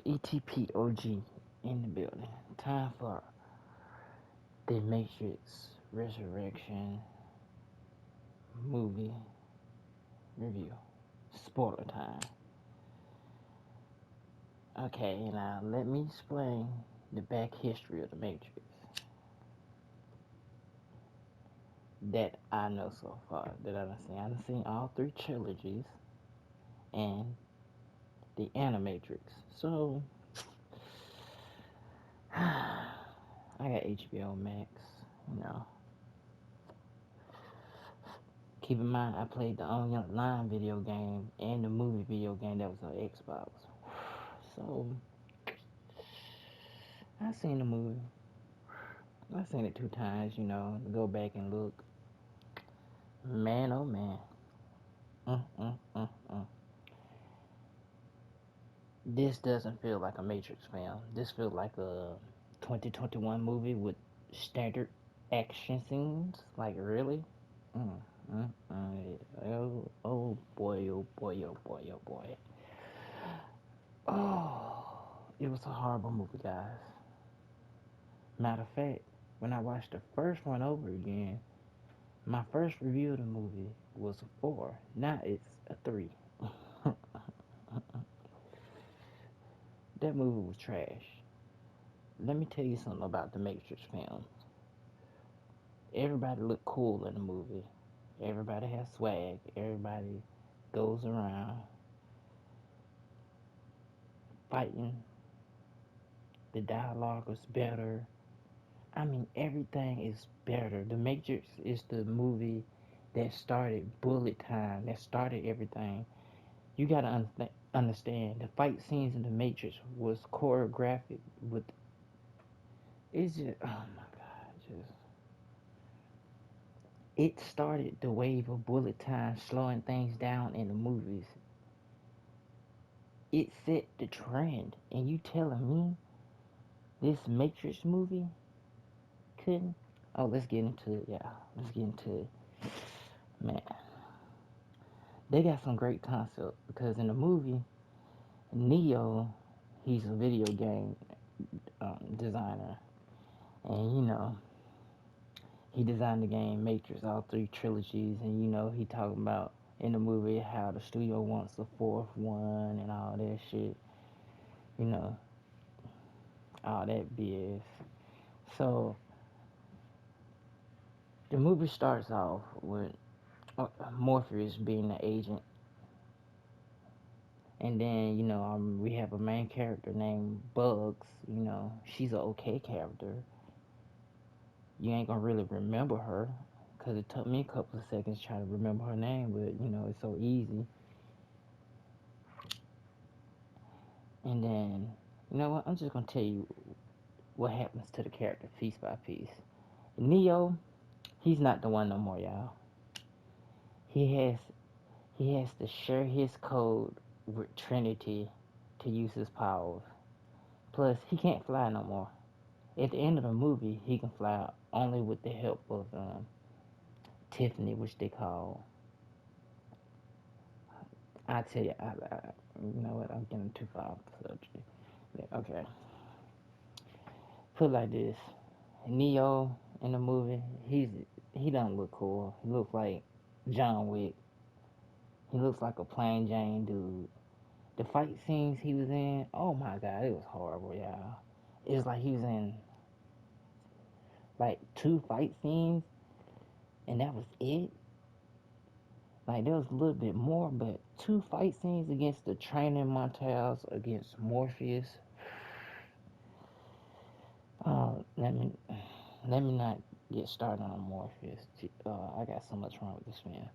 ETPOG in the building. Time for the Matrix Resurrection movie review. Spoiler time. Okay, now let me explain the back history of the Matrix that I know so far. That I've seen. I've seen all three trilogies and the Animatrix. So I got HBO Max. You know, keep in mind I played the online video game and the movie video game that was on Xbox. So I seen the movie. I seen it 2 times. You know, to go back and look. Man, oh man. Mm, mm, mm, mm. This doesn't feel like a Matrix film. This feels like a 2021 movie with standard action scenes. Like, really? Mm, oh boy, oh boy, oh boy, oh boy. Oh, it was a horrible movie, guys. Matter of fact, when I watched the first one over again, my first review of the movie was a 4. Now it's a 3. That movie was trash. Let me tell you something about the Matrix films. Everybody looked cool in the movie. Everybody has swag. Everybody goes around fighting. The dialogue was better. I mean, everything is better. The Matrix is the movie that started bullet time, that started everything. You gotta understand, the fight scenes in the Matrix was choreographed with. It's just, oh my god, just it started the wave of bullet time, slowing things down in the movies. It set the trend, and you telling me this Matrix movie couldn't? Oh, let's get into it. Yeah, let's get into it. Man, they got some great concept because in the movie, Neo, he's a video game designer, and you know he designed the game Matrix, all three trilogies, and you know he talking about in the movie how the studio wants a fourth one and all that shit, you know, all that BS. So the movie starts off with Morpheus being the agent, and then you know we have a main character named Bugs. You know, she's an okay character. You ain't gonna really remember her because it took me a couple of seconds trying to remember her name, but you know it's so easy. And then you know what? I'm just gonna tell you what happens to the character piece by piece. Neo, he's not the one no more, y'all. He has he has to share his code with Trinity to use his powers. Plus, he can't fly no more. At the end of the movie, he can fly only with the help of Tiffany, which they call. I tell you, you know what? I'm getting too far off the subject. Okay, put it like this: Neo in the movie, he don't look cool. He looks like John Wick. He looks like a plain Jane dude. The fight scenes he was in, oh my god, it was horrible, y'all. It was like he was in like 2 fight scenes, and that was it. Like there was a little bit more, but 2 fight scenes against the training montage against Morpheus. Let me not get started on Morpheus. I got so much wrong with this man.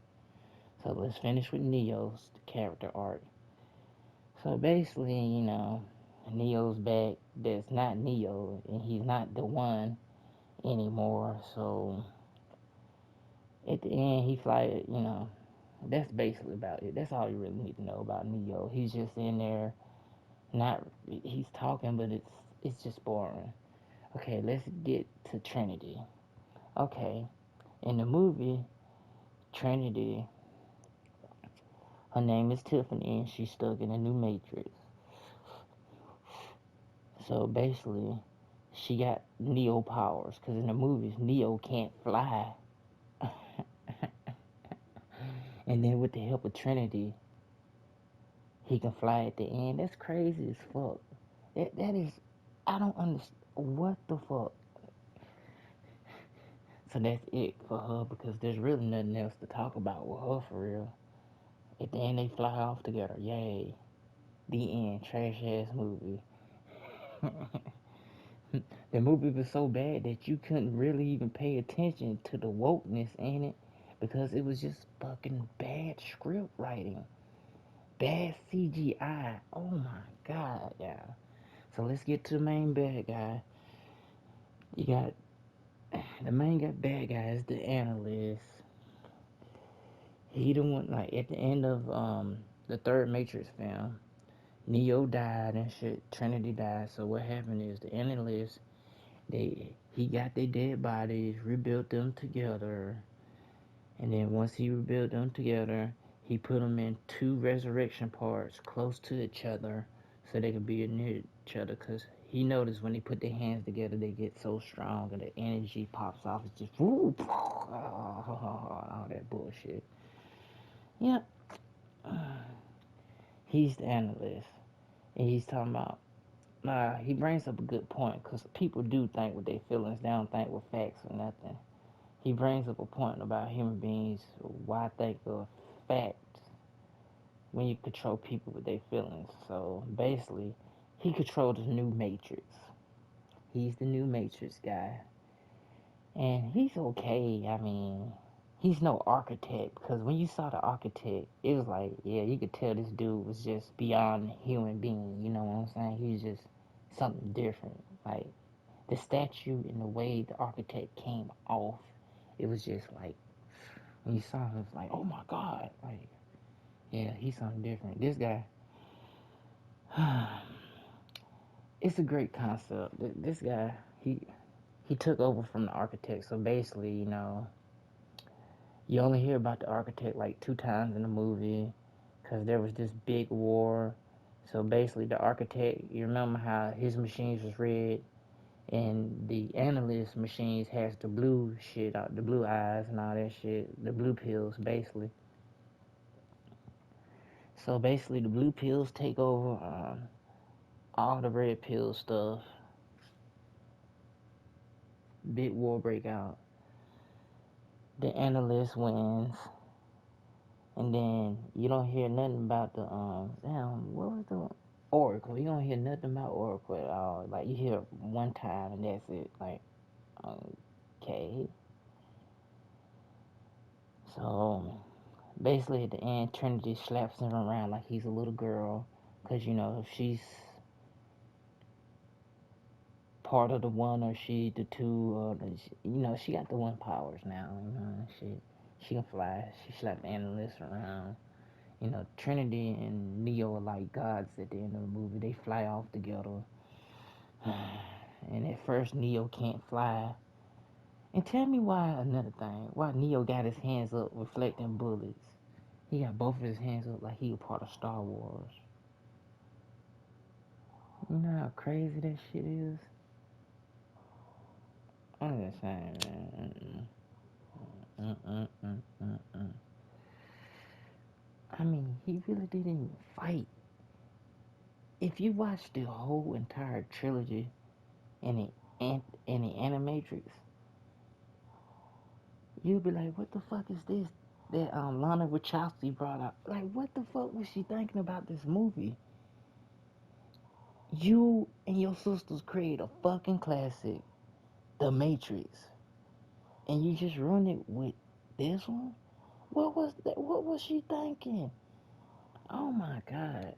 So let's finish with Neo's character arc. So basically, you know, Neo's back. That's not Neo, and he's not the one anymore. So at the end, he fly. You know, that's basically about it. That's all you really need to know about Neo. He's just in there, not he's talking, but it's just boring. Okay, let's get to Trinity. Okay, in the movie, Trinity, her name is Tiffany, and she's stuck in a new matrix. So basically, she got Neo powers because in the movies Neo can't fly, and then with the help of Trinity, he can fly at the end. That's crazy as fuck. That is, I don't understand what the fuck. So that's it for her because there's really nothing else to talk about with her for real. At the end, they fly off together. Yay. The end. Trash ass movie. The movie was so bad that you couldn't really even pay attention to the wokeness in it because it was just fucking bad script writing, bad CGI. Oh my god, yeah. So let's get to the main bad guy. You got the main bad guy is the analyst. He the one like at the end of the third Matrix film, Neo died and shit. Trinity died. So what happened is the analyst he got their dead bodies, rebuilt them together, and then once he rebuilt them together, he put them in two resurrection parts close to each other so they could be near each other. Cause he noticed when they put their hands together, they get so strong and the energy pops off. It's just whoop, all that bullshit. Yep, he's the analyst, and he's talking about. He brings up a good point because people do think with their feelings, they don't think with facts or nothing. He brings up a point about human beings. Why think of facts when you control people with their feelings? So basically, he controlled the new Matrix. He's the new Matrix guy, and he's okay. I mean, he's no architect because when you saw the architect, it was like, yeah, you could tell this dude was just beyond human being. You know what I'm saying? He was just something different. Like the statue and the way the architect came off, it was just like when you saw him, it's like, oh my god, like, yeah, he's something different. This guy, it's a great concept. This guy, he took over from the architect. So basically, you only hear about the architect like two times in the movie, because there was this big war. So basically, the architect, you remember how his machines was red, and the analyst machines has the blue shit, the blue eyes and all that shit, the blue pills, basically. So basically, the blue pills take over all the red pill stuff. Big war break out. The analyst wins, and then you don't hear nothing about the what was the Oracle? You don't hear nothing about Oracle at all. Like you hear one time and that's it. Like okay, so basically at the end, Trinity slaps him around like he's a little girl, cause she's part of the one or she the two or she got the one powers now. She can fly. She slapped the analyst around. Trinity and Neo are like gods at the end of the movie. They fly off together. And at first, Neo can't fly. And tell me another thing, why Neo got his hands up reflecting bullets. He got both of his hands up like he was part of Star Wars. You know how crazy that shit is? I'm just saying, man. I mean, he really didn't even fight. If you watch the whole entire trilogy in the Animatrix, you'd be like, what the fuck is this? That Lana Wachowski brought up. Like, what the fuck was she thinking about this movie? You and your sisters create a fucking classic, The Matrix, and you just ruin it with this one? What was that? What was she thinking? Oh my god.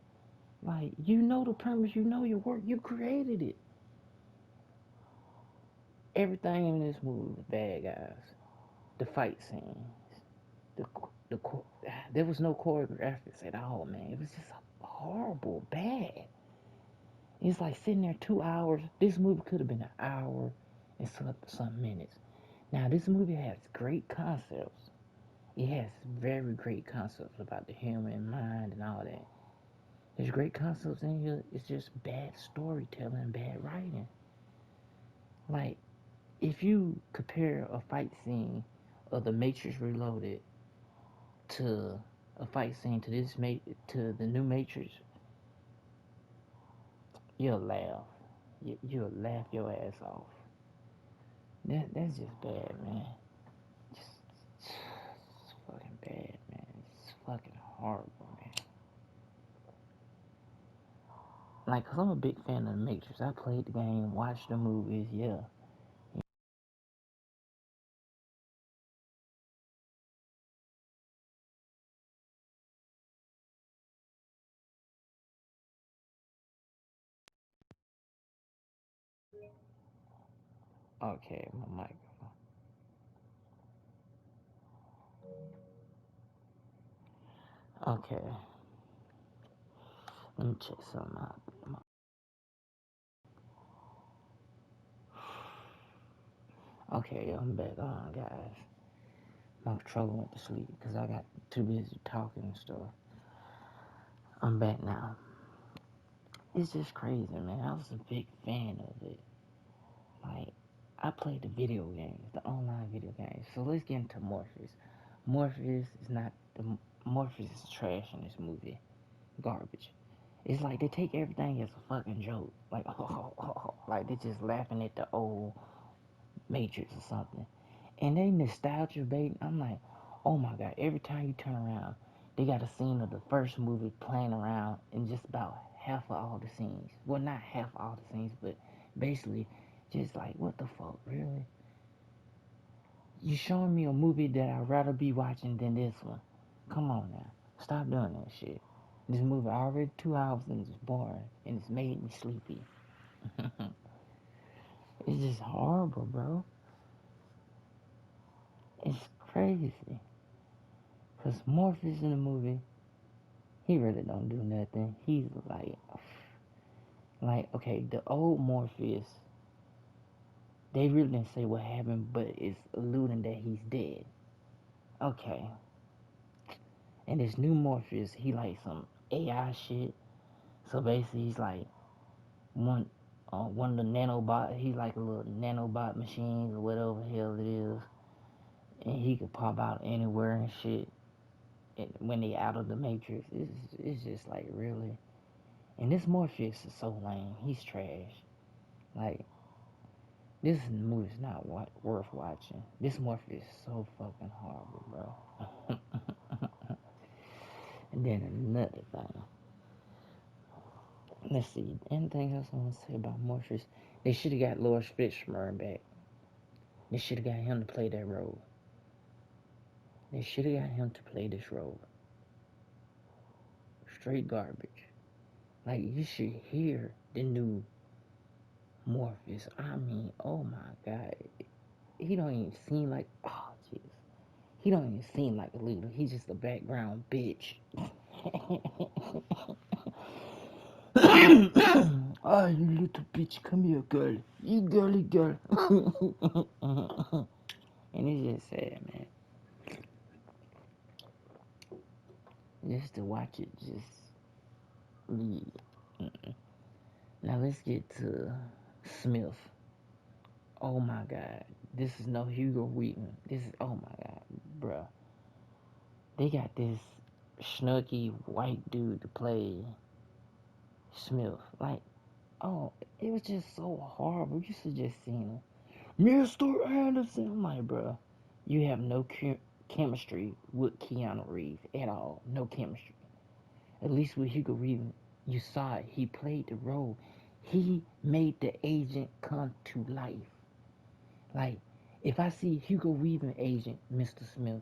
Like, the premise, your work, you created it. Everything in this movie was bad, guys. The fight scenes, the the there was no choreographics at all, man. It was just horrible, bad. It's like sitting there 2 hours. This movie could have been an hour and some minutes. Now this movie has great concepts. It has very great concepts about the human mind and all that. There's great concepts in here. It's just bad storytelling, bad writing. Like, if you compare a fight scene of The Matrix Reloaded to a fight scene to the new Matrix, you'll laugh. You'll laugh your ass off. That's just bad, man. Just, it's fucking bad, man. It's fucking horrible, man. Like, cause I'm a big fan of The Matrix. I played the game, watched the movies, yeah. Okay, my mic. Okay, let me check something out. Okay, I'm back on, guys. My controller went to sleep because I got too busy talking and stuff. I'm back now. It's just crazy, man. I was a big fan of it. Like, I played the video games, the online video games. So let's get into Morpheus. Morpheus is not the Morpheus is trash in this movie. Garbage. It's like they take everything as a fucking joke. Like, like they just laughing at the old Matrix or something. And they nostalgia bait. I'm like, oh my god, every time you turn around, they got a scene of the first movie playing around in just about half of all the scenes. Well, not half all the scenes, but basically just like, what the fuck, really? You showing me a movie that I'd rather be watching than this one. Come on now. Stop doing that shit. This movie already 2 hours and it's boring and it's made me sleepy. It's just horrible, bro. It's crazy. Cause Morpheus in the movie, he really don't do nothing. He's like okay, the old Morpheus, they really didn't say what happened, but it's alluding that he's dead. Okay, and this new Morpheus, he like some AI shit. So basically, he's like one, one of the nanobot. He's like a little nanobot machines or whatever the hell it is, and he could pop out anywhere and shit. And when they out of the Matrix, it's just like really. And this Morpheus is so lame. He's trash. Like, this movie's not worth watching. This Morpheus is so fucking horrible, bro. And then another thing. Let's see. Anything else I want to say about Morpheus? They should have got Lawrence Fishburne back. They should have got him to play that role. They should have got him to play this role. Straight garbage. Like, you should hear the new Morpheus. I mean, oh my god. He don't even seem like, oh, jeez. He don't even seem like a leader. He's just a background bitch. Oh, you little bitch, come here, girl. You girly girl. And it's just sad, man. Just to watch it, just leave. Now let's get to Smith. Oh my god. This is no Hugo Weaving. This is, oh my god, bruh. They got this snooky white dude to play Smith. Like, oh, it was just so horrible. You should just seen him. Mr. Anderson. I'm like, bruh, you have no chemistry with Keanu Reeves at all. No chemistry. At least with Hugo Weaving, you saw it. He played the role. He made the agent come to life. Like, if I see Hugo Weaving agent, Mr. Smith,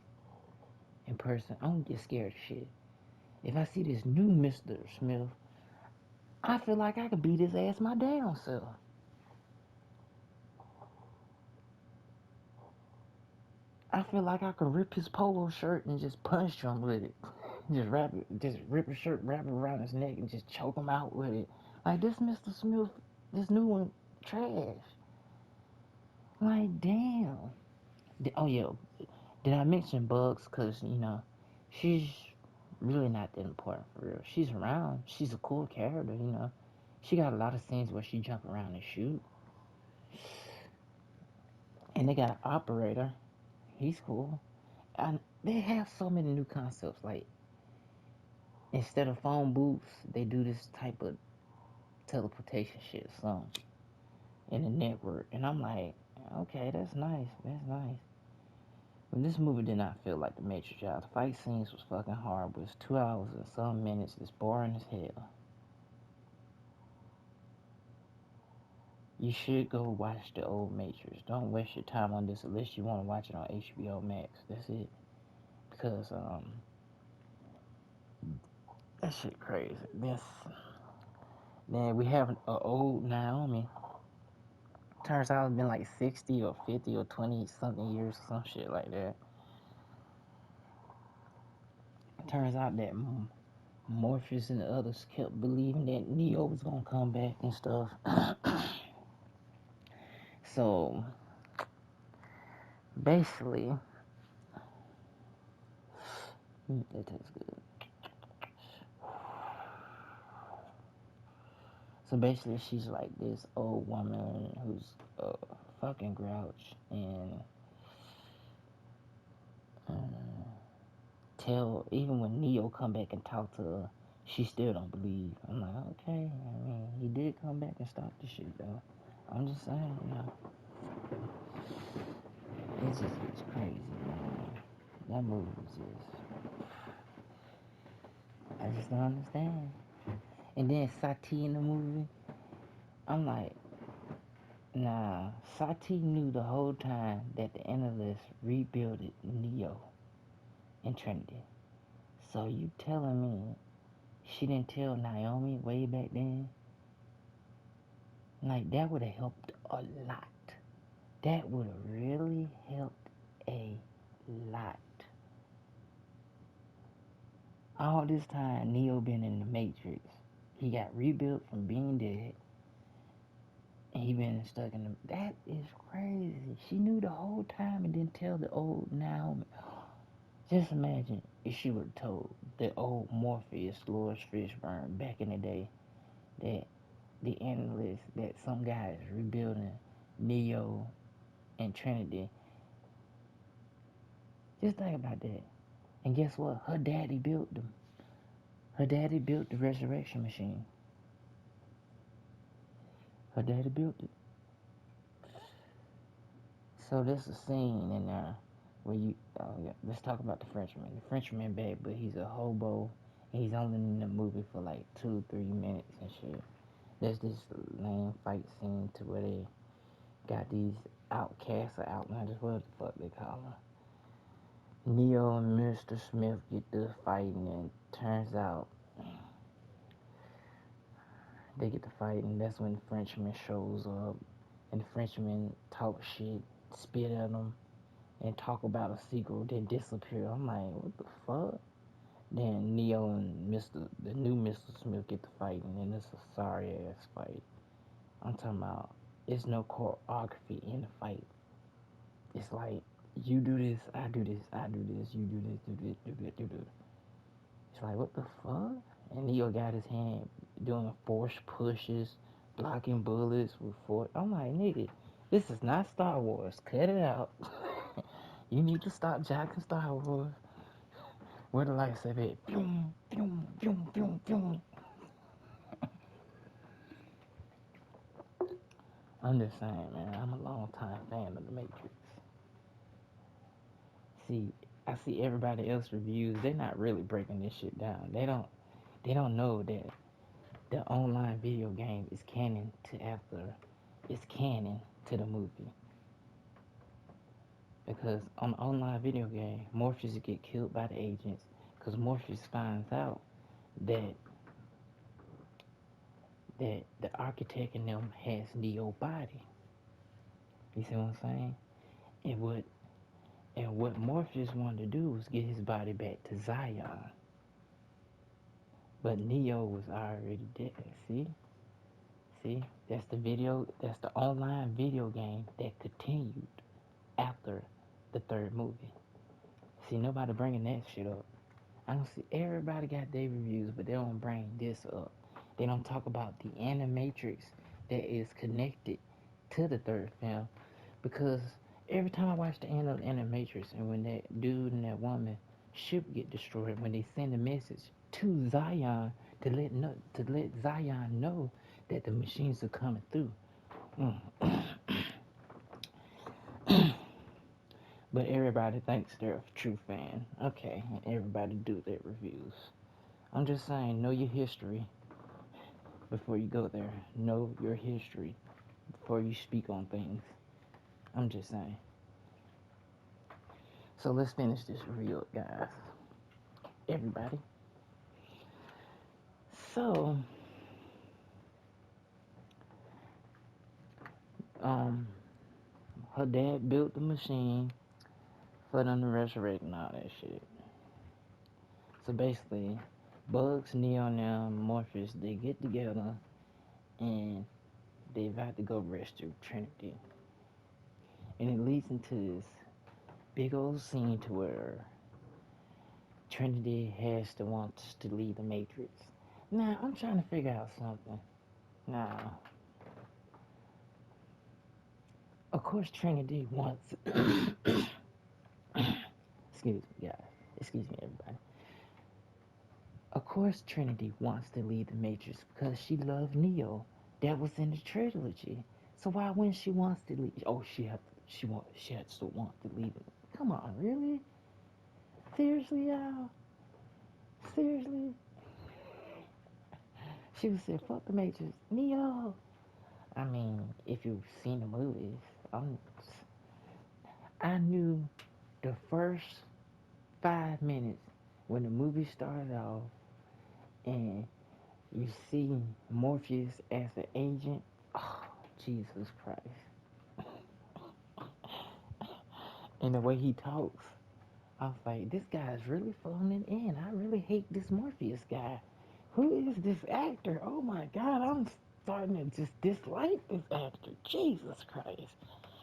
in person, I don't get scared of shit. If I see this new Mr. Smith, I feel like I could beat his ass my damn self. I feel like I could rip his polo shirt and just punch him with it. Just rip his shirt, wrap it around his neck, and just choke him out with it. Like, this Mr. Smith, this new one, trash. Like, damn. Oh yeah, did I mention Bugs? Cause she's really not that important for real. She's around. She's a cool character, you know. She got a lot of scenes where she jump around and shoot. And they got an operator. He's cool. And they have so many new concepts. Like instead of phone booths, they do this type of teleportation shit, so in the network. And I'm like, okay, that's nice. That's nice. But this movie did not feel like The Matrix, y'all. The fight scenes was fucking horrible. It's 2 hours and some minutes. It's boring as hell. You should go watch the old Matrix. Don't waste your time on this unless you want to watch it on HBO Max. That's it. Because that shit crazy. Then we have an old Naomi. Turns out it's been like 60 or 50 or 20 something years, some shit like that. Turns out that Morpheus and the others kept believing that Neo was gonna come back and stuff. So basically, that tastes good. So basically, she's like this old woman who's a fucking grouch and tell even when Neo come back and talk to her, she still don't believe. I'm like, okay, I mean, he did come back and stop the shit though. I'm just saying, you know, it's crazy, man. That movie was I just don't understand. And then Sati in the movie, I'm like, nah, Sati knew the whole time that the analyst rebuilt Neo and Trinity. So you telling me she didn't tell Naomi way back then? Like, that would have helped a lot. That would have really helped a lot. All this time, Neo been in the Matrix. He got rebuilt from being dead. And he been stuck in the... That is crazy. She knew the whole time and didn't tell the old Naomi. Just imagine if she would have told the old Morpheus, Lawrence Fishburne, back in the day, that the analyst, that some guy is rebuilding Neo and Trinity. Just think about that. And guess what? Her daddy built them. Her daddy built the resurrection machine. Her daddy built it. So there's a scene in there where let's talk about the Frenchman. The Frenchman bad, but he's a hobo. And he's only in the movie for like 2-3 minutes and shit. There's this lame fight scene to where they got these outcasts or outlanders, what the fuck they call them. Neo and Mr. Smith get to fighting, and turns out they get to fighting. That's when the Frenchman shows up, and the Frenchman talk shit, spit at them, and talk about a sequel, then disappear. I'm like, what the fuck? Then Neo and the new Mr. Smith get to fighting, and it's a sorry ass fight. I'm talking about, it's no choreography in the fight. It's like, you do this, I do this, I do this, you do this, do this, do this, do this. It's like, what the fuck? And Neo got his hand doing force pushes, blocking bullets with force. I'm like, nigga, this is not Star Wars. Cut it out. You need to stop jacking Star Wars. Where the lightsaber at? Boom, boom, boom, boom, boom. I'm just saying, man, I'm a long time fan of The Matrix. See, I see everybody else reviews, they're not really breaking this shit down. They don't know that the online video game is canon it's canon to the movie. Because on the online video game, Morpheus get killed by the agents because Morpheus finds out that the architect in them has Neo body. You see what I'm saying? And what Morpheus wanted to do was get his body back to Zion. But Neo was already dead. See? That's the online video game that continued after the third movie. See, nobody bringing that shit up. I don't see everybody got their reviews, but they don't bring this up. They don't talk about the animatrix that is connected to the third film, because every time I watch the end of the animatrix, and when that dude and that woman ship get destroyed, when they send a message to Zion to let Zion know that the machines are coming through. Mm. But everybody thinks they're a true fan. Okay, and everybody do their reviews. I'm just saying, know your history before you go there. Know your history before you speak on things. I'm just saying. So let's finish this review, guys. Everybody. So, um, her dad built the machine for them to resurrect and all that shit. So basically, Bugs, Neo, and Morpheus, they get together and they about to go rescue Trinity. And it leads into this big old scene to where Trinity has to wants to leave the Matrix. Now, I'm trying to figure out something. Now, of course, Trinity wants. Excuse me, guys. Excuse me, everybody. Of course, Trinity wants to leave the Matrix because she loved Neo. That was in the trilogy. So why when she wants to leave? Oh, she had to want to leave it. Come on, really? Seriously, y'all? Seriously? She would say, "Fuck the Matrix, Neo." I mean, if you've seen the movies, I knew the first 5 minutes when the movie started off, and you see Morpheus as an agent. Oh, Jesus Christ! And the way he talks, I was like, this guy's really phoning it in. I really hate this Morpheus guy. Who is this actor? Oh my God, I'm starting to just dislike this actor. Jesus Christ.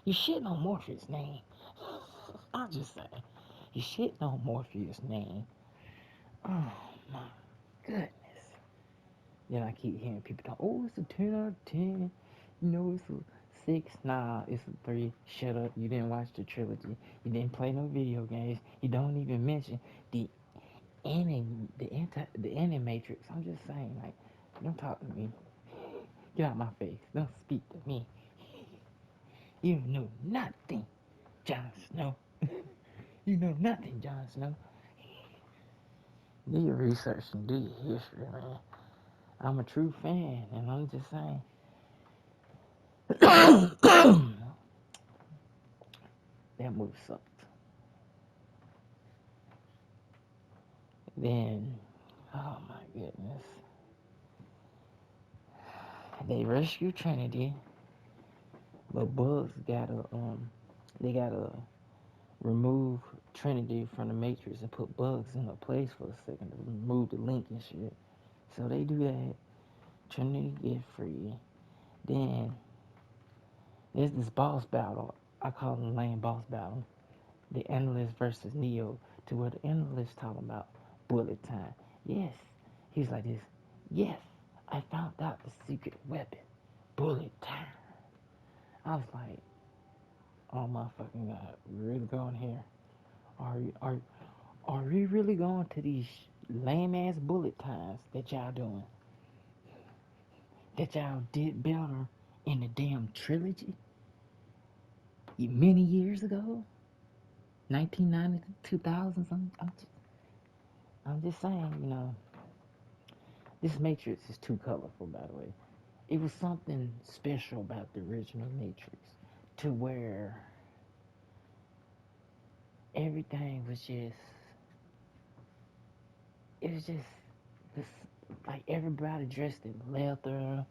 You shitting on Morpheus' name. I'm just saying. You shitting on Morpheus' name. Oh my goodness. Then I keep hearing people talk, oh, it's a 10 out of 10. You know, it's a 6. Nah, it's a 3. Shut up. You didn't watch the trilogy. You didn't play no video games. You don't even mention the the animatrix. I'm just saying, like, don't talk to me. Get out my face. Don't speak to me. You know nothing, Jon Snow. You know nothing, Jon Snow. Do your research and do your history, man. I'm a true fan, and I'm just saying. That movie sucked. Then, oh my goodness. They rescue Trinity, but Bugs they gotta remove Trinity from the Matrix and put Bugs in her place for a second to remove the link and shit. So they do that. Trinity get free. Then there's this boss battle. I call it a lame boss battle. The analyst versus Neo, to where the analyst talking about bullet time. Yes. He's like this. Yes, I found out the secret weapon. Bullet time. I was like, oh my fucking God, we really going here? Are we really going to these lame ass bullet times that y'all doing? That y'all did better in the damn trilogy many years ago? 1990 to 2000 something. I'm just saying, you know, this Matrix is too colorful, by the way. It was something special about the original Matrix to where everything was just, it was just this, like everybody dressed in leather.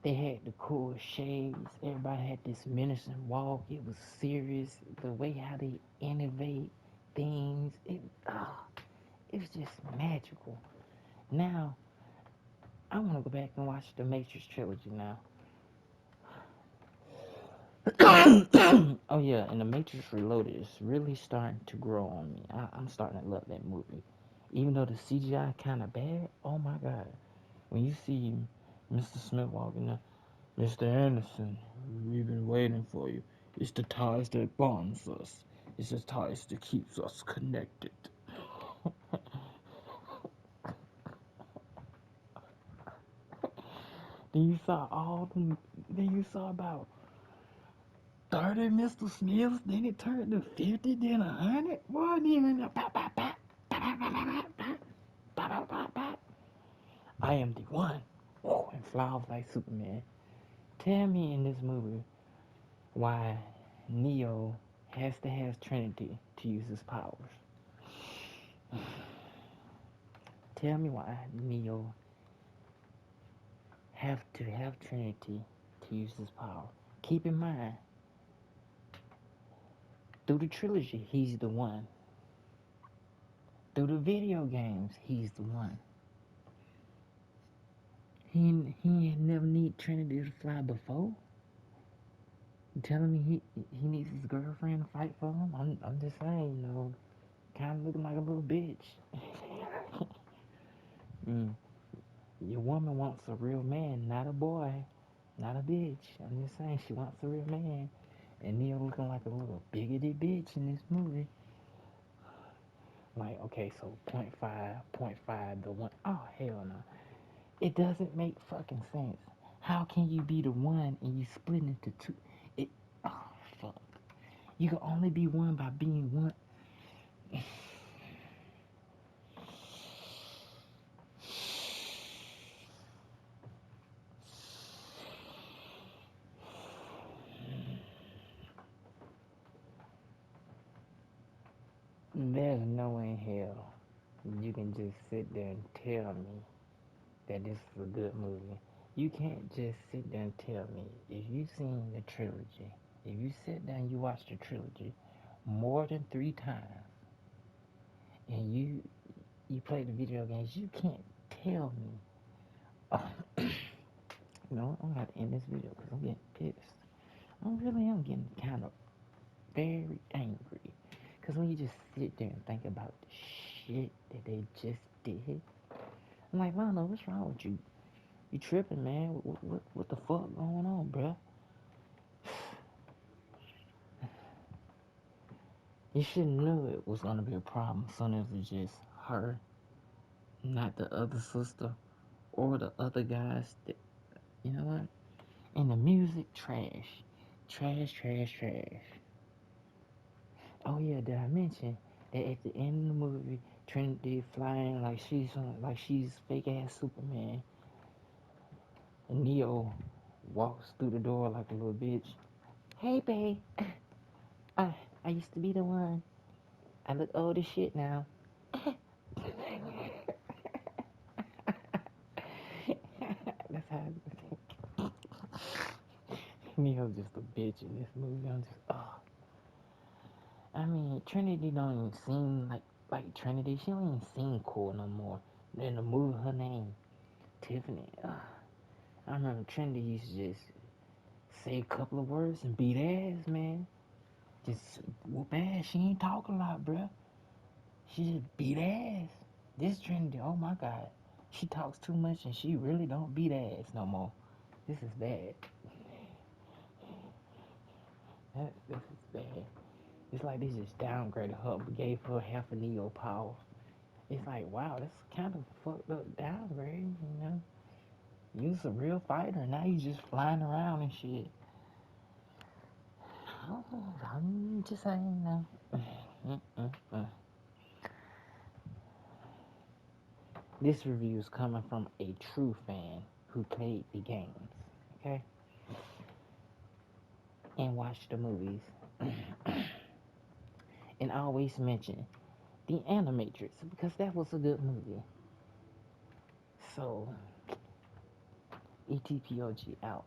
They had the cool shades. Everybody had this menacing walk. It was serious. The way how they innovate things, it was just magical. Now, I want to go back and watch the Matrix trilogy now. Oh yeah, and the Matrix Reloaded is really starting to grow on me. I'm starting to love that movie. Even though the CGI kind of bad, oh my god. When you see Mr. Smith walking up, Mr. Anderson, we've been waiting for you. It's the ties that bonds us. It's the ties that keeps us connected. Then you saw all them. Then you saw about 30 Mr. Smiths. Then it turned to 50. Then 100. Boy, then pop, pop, pop, pop, pop, pop, pop, pop, pop, pop, pop. I am the one. Oh, and fly off like Superman. Tell me in this movie why Neo has to have Trinity to use his powers. Tell me why Neo have to have Trinity to use his power. Keep in mind, through the trilogy, he's the one. Through the video games, he's the one. He never need Trinity to fly before. You telling me he needs his girlfriend to fight for him? I'm just saying, kind of looking like a little bitch. mm, your woman wants a real man, not a boy, not a bitch. I'm just saying she wants a real man. And Neo looking like a little bigoted bitch in this movie. Like, okay, so point five, the one. Oh, hell no. It doesn't make fucking sense. How can you be the one and you split into two? It, oh, fuck. You can only be one by being one. There's no way in hell you can just sit there and tell me that this is a good movie. You can't just sit there and tell me if you've seen the trilogy, if you sit down and you watch the trilogy more than 3 times, and you play the video games, you can't tell me. You know, I'm gonna have to end this video because I'm getting pissed. I really am getting kind of very angry. Because when you just sit there and think about the shit that they just did, I'm like, Lionel, what's wrong with you? You tripping, man? What the fuck going on, bruh? You should knew it was gonna be a problem. Soon as it was just her, not the other sister or the other guys. That, you know what? And the music, trash, trash, trash, trash. Oh yeah, did I mention that at the end of the movie, Trinity flying like she's fake ass Superman, and Neo walks through the door like a little bitch. Hey, babe, I used to be the one. I look old as shit now. That's how I think. Neo's just a bitch in this movie. I'm just, oh. I mean, Trinity don't even seem like Trinity. She don't even seem cool no more. In the movie, her name, Tiffany. I remember Trinity used to just say a couple of words and beat ass, man. Just whoop ass. She ain't talk a lot, bruh. She just beat ass. This Trinity, oh my god. She talks too much and she really don't beat ass no more. This is bad. This is bad. It's like they just downgraded her, but gave her half a Neo power. It's like, wow, that's kind of fucked up downgrade, you know? You was a real fighter, now you just flying around and shit. Oh, I'm just saying, This review is coming from a true fan who played the games, okay? And watched the movies. And always mention The Animatrix because that was a good movie. So, ETPOG out.